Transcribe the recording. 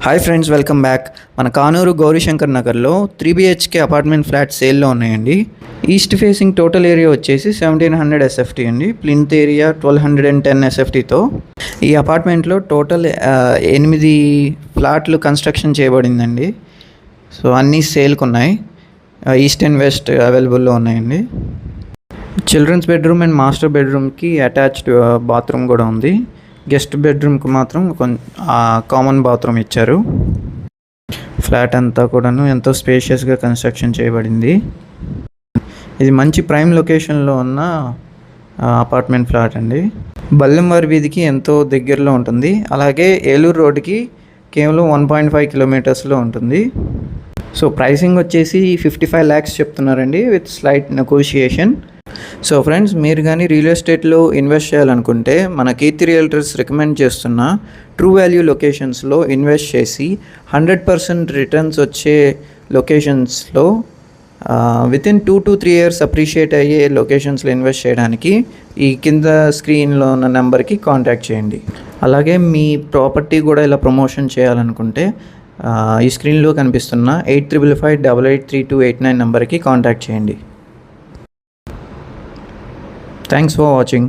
Hi friends, welcome back. మన కానూరు గౌరీశంకర్ నగర్లో 3 BHK apartment flat సేల్లో ఉన్నాయండి. ఈస్ట్ ఫేసింగ్ టోటల్ ఏరియా వచ్చేసి 1700 SFT అండి. ప్లింత్ ఏరియా 1210 SFTతో ఈ అపార్ట్మెంట్లో టోటల్ 8 ఫ్లాట్లు కన్స్ట్రక్షన్ చేయబడిందండి. సో అన్నీ సేల్కి ఉన్నాయి. ఈస్ట్ అండ్ వెస్ట్ అవైలబుల్లో ఉన్నాయండి. చిల్డ్రన్స్ బెడ్రూమ్ అండ్ మాస్టర్ బెడ్రూమ్కి అటాచ్డ్ బాత్రూమ్ కూడా ఉంది. గెస్ట్ బెడ్రూమ్కి మాత్రం కామన్ బాత్రూమ్ ఇచ్చారు. ఫ్లాట్ అంతా కూడాను ఎంతో స్పేషియస్గా కన్స్ట్రక్షన్ చేయబడింది. ఇది మంచి ప్రైమ్ లొకేషన్లో ఉన్న అపార్ట్మెంట్ ఫ్లాట్ అండి. బల్లెంవారి వీధికి ఎంతో దగ్గరలో ఉంటుంది. అలాగే ఏలూరు రోడ్డుకి కేవలం 1.5 కిలోమీటర్స్లో ఉంటుంది. సో ప్రైసింగ్ వచ్చేసి 55 lakhs చెప్తున్నారండి, with slight negotiation. So friends, మీరు కానీ రియల్ ఎస్టేట్లో ఇన్వెస్ట్ చేయాలనుకుంటే మన కీర్తి రియల్టర్స్ రికమెండ్ చేస్తున్న ట్రూ వాల్యూ లొకేషన్స్లో ఇన్వెస్ట్ చేసి 100% రిటర్న్స్ వచ్చే లొకేషన్స్లో వితిన్ 2 to 3 years అప్రిషియేట్ అయ్యే లొకేషన్స్లో ఇన్వెస్ట్ చేయడానికి ఈ కింద స్క్రీన్లో ఉన్న నెంబర్కి కాంటాక్ట్ చేయండి. అలాగే మీ ప్రాపర్టీ కూడా ఇలా ప్రమోషన్ చేయాలనుకుంటే ఈ స్క్రీన్లో కనిపిస్తున్న 8555883289 నెంబర్కి కాంటాక్ట్ చేయండి. Thanks for watching.